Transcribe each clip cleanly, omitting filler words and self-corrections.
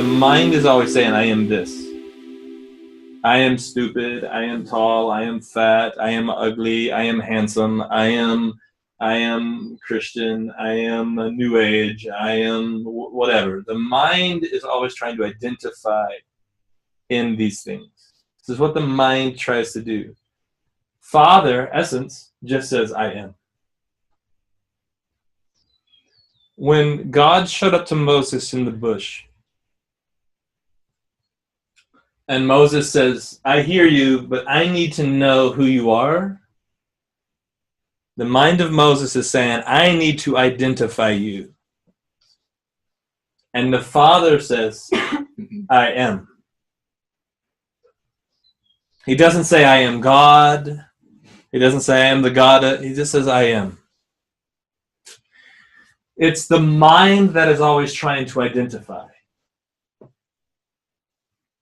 The mind is always saying, I am this. I am stupid, I am tall, I am fat, I am ugly, I am handsome, I am Christian, I am a New Age, I am whatever. The mind is always trying to identify in these things. This is what the mind tries to do. Father, essence, just says, I am. When God showed up to Moses in the bush, and Moses says, I hear you, but I need to know who you are. The mind of Moses is saying, I need to identify you. And the Father says, I am. He doesn't say, I am God. He doesn't say, I am the God. He just says, I am. It's the mind that is always trying to identify.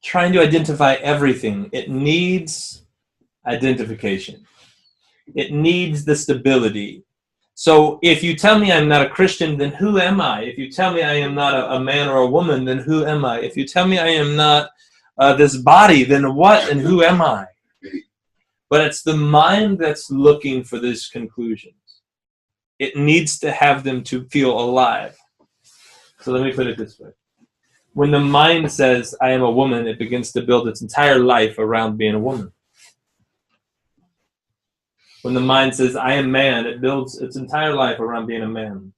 Trying to identify everything. It needs identification. It needs the stability. So if you tell me I'm not a Christian, then who am I? If you tell me I am not a man or a woman, then who am I? If you tell me I am not this body, then what and who am I? But it's the mind that's looking for these conclusions. It needs to have them to feel alive. So let me put it this way. When the mind says, I am a woman, it begins to build its entire life around being a woman. When the mind says, I am man, it builds its entire life around being a man.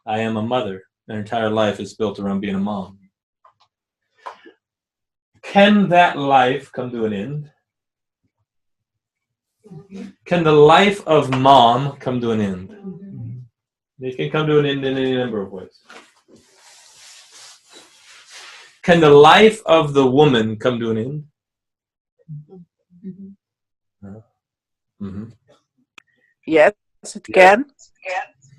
I am a mother. Their entire life is built around being a mom. Can that life come to an end? Can the life of mom come to an end? It can come to an end in any number of ways. Can the life of the woman come to an end? Mm-hmm. Yes, it can.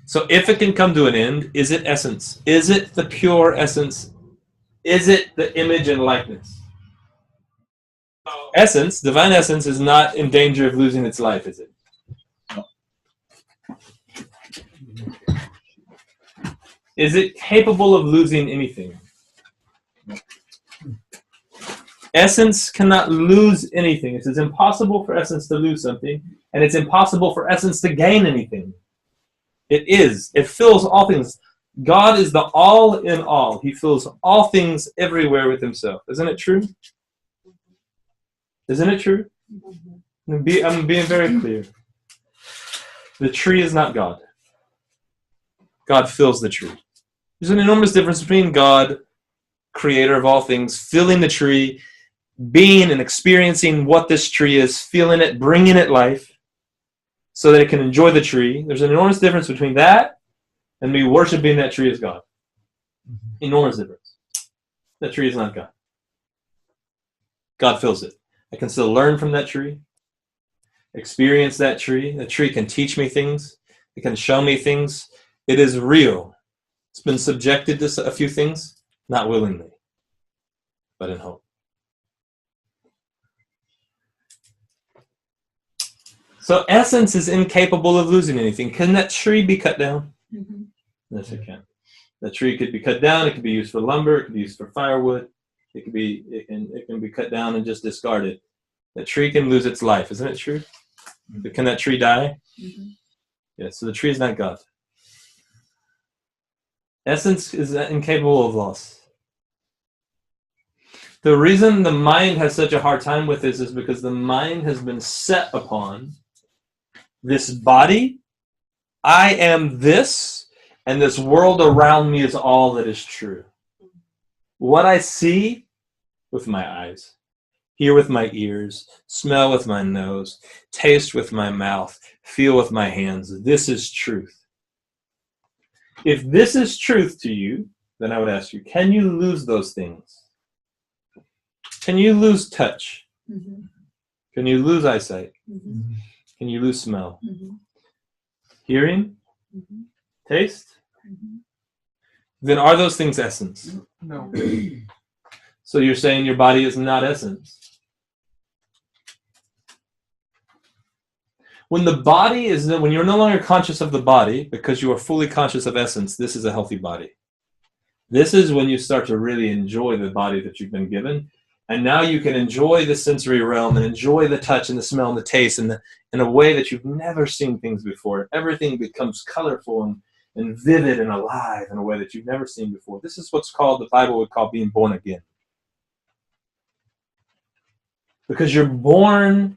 So if it can come to an end, is it essence? Is it the pure essence? Is it the image and likeness? Essence, divine essence, is not in danger of losing its life, is it? Is it capable of losing anything? Essence cannot lose anything. It is impossible for essence to lose something, and it's impossible for essence to gain anything. It is. It fills all things. God is the all in all. He fills all things everywhere with himself. Isn't it true? Isn't it true? I'm being very clear. The tree is not God. God fills the tree. There's an enormous difference between God, creator of all things, filling the tree, being and experiencing what this tree is, feeling it, bringing it life, so that it can enjoy the tree. There's an enormous difference between that and me worshiping that tree as God. Enormous difference. That tree is not God. God fills it. I can still learn from that tree, experience that tree. The tree can teach me things. It can show me things. It is real. It's been subjected to a few things, not willingly, but in hope. So essence is incapable of losing anything. Can that tree be cut down? Mm-hmm. Yes, it can. The tree could be cut down. It could be used for lumber. It could be used for firewood. It can be cut down and just discarded. The tree can lose its life. Isn't it true? Mm-hmm. Can that tree die? Mm-hmm. Yeah, so the tree is not God. Essence is incapable of loss. The reason the mind has such a hard time with this is because the mind has been set upon this body. I am this, and this world around me is all that is true. What I see with my eyes, hear with my ears, smell with my nose, taste with my mouth, feel with my hands, this is truth. If this is truth to you, then I would ask you, can you lose those things? Can you lose touch? Mm-hmm. Can you lose eyesight? Mm-hmm. Can you lose smell? Mm-hmm. Hearing? Mm-hmm. Taste? Mm-hmm. Then are those things essence? No. So you're saying your body is not essence. When you're no longer conscious of the body, because you are fully conscious of essence, this is a healthy body. This is when you start to really enjoy the body that you've been given. And now you can enjoy the sensory realm and enjoy the touch and the smell and the taste in a way that you've never seen things before. Everything becomes colorful and vivid and alive in a way that you've never seen before. This is what's called, the Bible would call being born again. Because you're born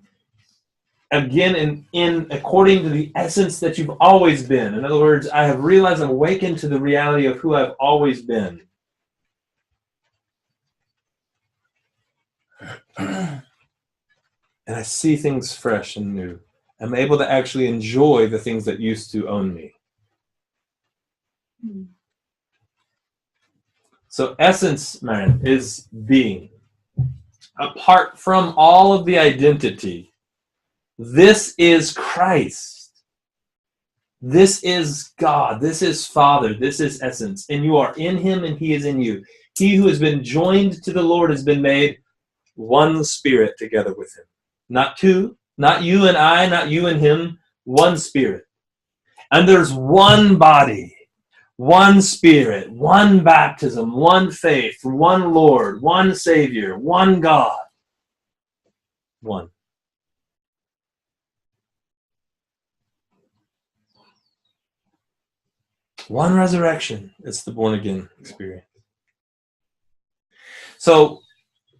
again in according to the essence that you've always been. In other words, I have realized I'm awakened to the reality of who I've always been. And I see things fresh and new. I'm able to actually enjoy the things that used to own me. So essence, man, is being. Apart from all of the identity, this is Christ. This is God. This is Father. This is essence. And you are in him and he is in you. He who has been joined to the Lord has been made one spirit together with him. Not two, not you and I, not you and him, one spirit. And there's one body, one spirit, one baptism, one faith, one Lord, one Savior, one God. One. One resurrection. It's the born again experience. So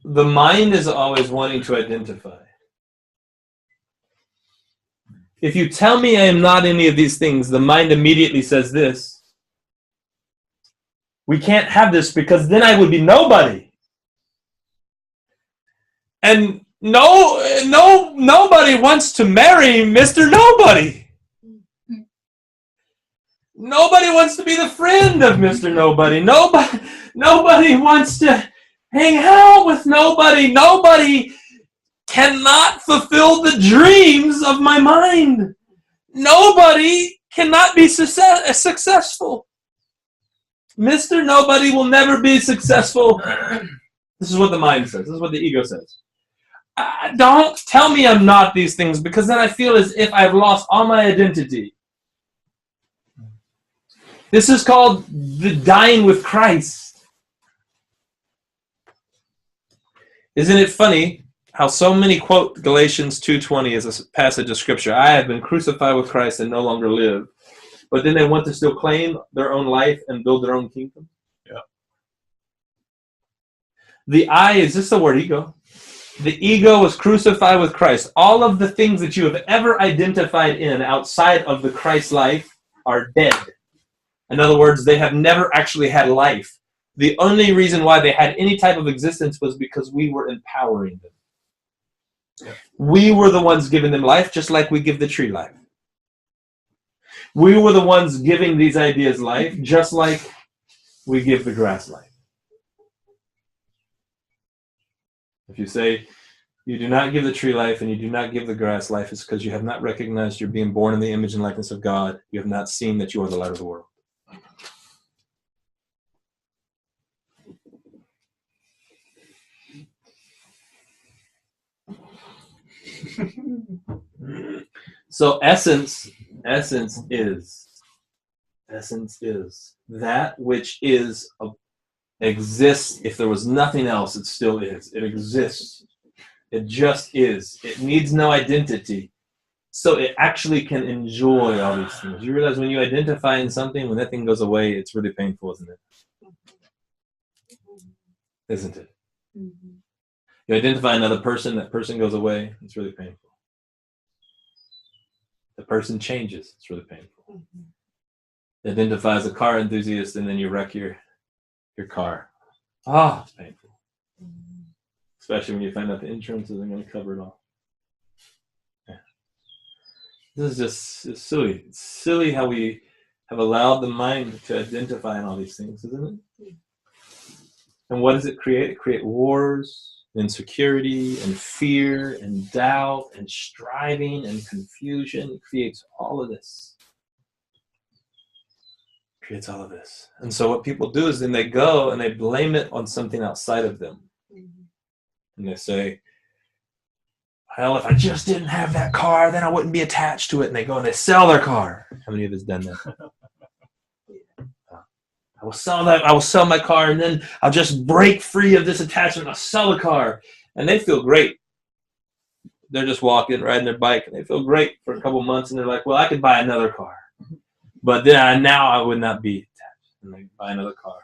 the mind is always wanting to identify. If you tell me I am not any of these things, the mind immediately says this: we can't have this because then I would be nobody. And nobody wants to marry Mr. Nobody. Nobody wants to be the friend of Mr. Nobody. Nobody wants to hang out with nobody. Nobody cannot fulfill the dreams of my mind. Nobody cannot be successful. Mr. Nobody will never be successful. This is what the mind says. This is what the ego says. Don't tell me I'm not these things, because then I feel as if I've lost all my identity. This is called the dying with Christ. Isn't it funny how so many quote Galatians 2:20 as a passage of scripture? I have been crucified with Christ and no longer live. But then they want to still claim their own life and build their own kingdom. Yeah. The I is just the word ego. The ego was crucified with Christ. All of the things that you have ever identified in outside of the Christ life are dead. In other words, they have never actually had life. The only reason why they had any type of existence was because we were empowering them. Yeah. We were the ones giving them life, just like we give the tree life. We were the ones giving these ideas life, just like we give the grass life. If you say you do not give the tree life and you do not give the grass life, it's because you have not recognized you're being born in the image and likeness of God. You have not seen that you are the light of the world. So essence is that which is exists. If there was nothing else, it still is. It exists. It just is. It needs no identity. So it actually can enjoy all these things. You realize when you identify in something, when that thing goes away, it's really painful, isn't it? Isn't it? Mm-hmm. You identify another person, that person goes away, it's really painful. The person changes, it's really painful. Mm-hmm. You identify as a car enthusiast and then you wreck your car. It's painful. Mm-hmm. Especially when you find out the insurance isn't going to cover it all. Yeah. This is just it's silly. It's silly how we have allowed the mind to identify in all these things, isn't it? And what does it create? It creates wars, insecurity, and fear, and doubt, and striving, and confusion. It creates all of this. Creates all of this. And so what people do is then they go and they blame it on something outside of them. Mm-hmm. And they say, well, if I just didn't have that car, then I wouldn't be attached to it. And they go and they sell their car. How many of us done that? I will sell that. I will sell my car, and then I'll just break free of this attachment. I'll sell a car, and they feel great. They're just walking, riding their bike, and they feel great for a couple months, and they're like, well, I could buy another car. But then now I would not be attached. And they buy another car,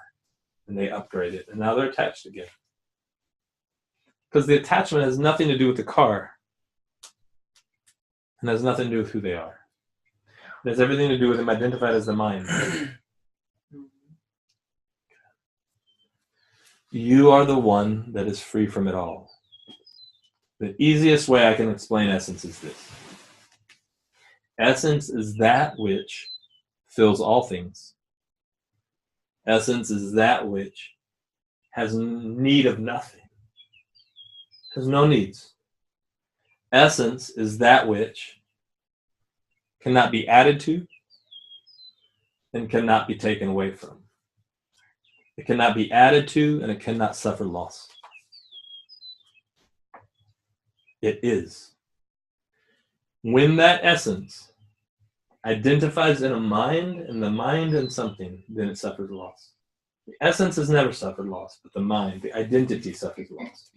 and they upgrade it, and now they're attached again. Because the attachment has nothing to do with the car, and has nothing to do with who they are. It has everything to do with them identified as the mind. You are the one that is free from it all. The easiest way I can explain essence is this. Essence is that which fills all things. Essence is that which has need of nothing. Has no needs. Essence is that which cannot be added to and cannot be taken away from. It cannot be added to and it cannot suffer loss. It is. When that essence identifies in a mind and the mind in something, then it suffers loss. The essence has never suffered loss, but the mind, the identity suffers loss.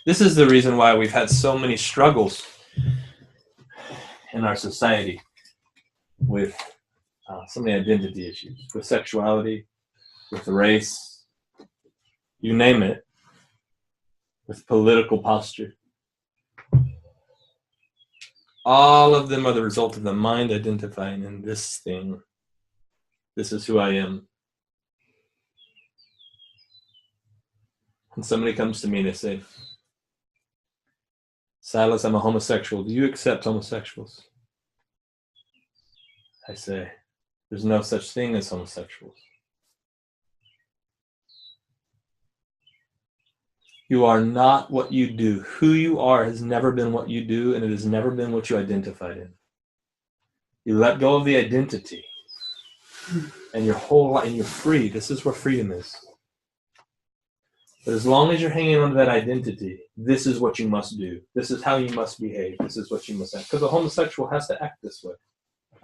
This is the reason why we've had so many struggles in our society with so many identity issues, with sexuality, with race, you name it, with political posture. All of them are the result of the mind identifying in this thing. This is who I am. And somebody comes to me and they say, Silas, I'm a homosexual. Do you accept homosexuals? I say, there's no such thing as homosexuals. You are not what you do. Who you are has never been what you do, and it has never been what you identified in. You let go of the identity, and your whole life, and you're free. This is where freedom is. But as long as you're hanging on to that identity, this is what you must do. This is how you must behave. This is what you must act. Because a homosexual has to act this way.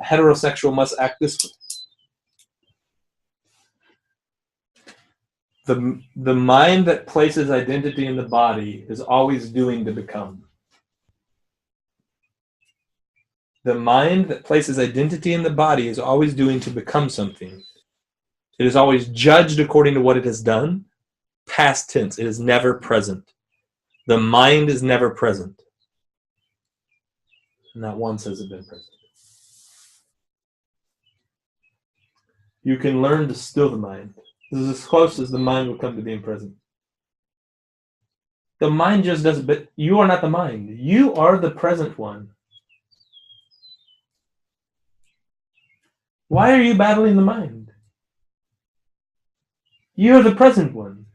A heterosexual must act this way. The mind that places identity in the body is always doing to become. The mind that places identity in the body is always doing to become something. It is always judged according to what it has done. Past tense. It is never present. The mind is never present. Not once has it been present. You can learn to still the mind. This is as close as the mind will come to being present. The mind just doesn't, but you are not the mind. You are the present one. Why are you battling the mind? You are the present one.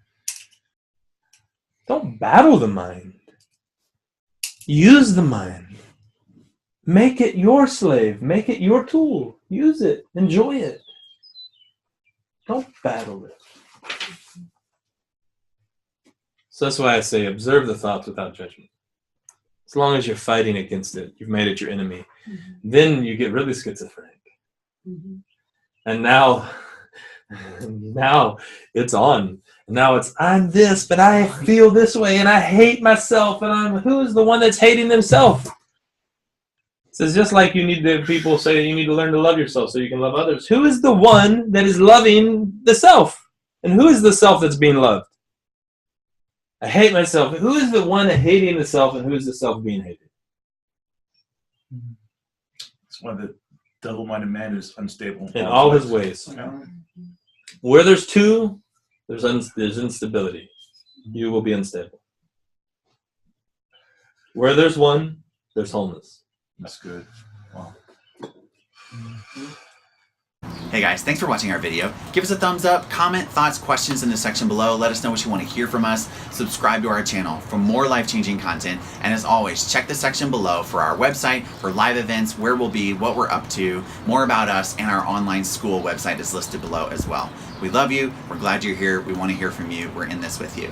Don't battle the mind. Use the mind. Make it your slave. Make it your tool. Use it. Enjoy it. Don't battle it. So that's why I say observe the thoughts without judgment. As long as you're fighting against it, you've made it your enemy. Mm-hmm. Then you get really schizophrenic. Mm-hmm. And now it's on. Now it's, I'm this, but I feel this way, and I hate myself, and who's the one that's hating themselves? So it's just like people say you need to learn to love yourself so you can love others. Who is the one that is loving the self? And who is the self that's being loved? I hate myself. Who is the one hating the self, and who is the self being hated? It's one of the double-minded man is unstable. In all his ways. Yeah. Where there's two, there's instability. You will be unstable. Where there's one, there's wholeness. That's good. Wow. Hey guys, thanks for watching our video. Give us a thumbs up, comment, thoughts, questions in the section below. Let us know what you want to hear from us. Subscribe to our channel for more life-changing content. And as always, check the section below for our website, for live events, where we'll be, what we're up to, more about us, and our online school website is listed below as well. We love you. We're glad you're here. We want to hear from you. We're in this with you.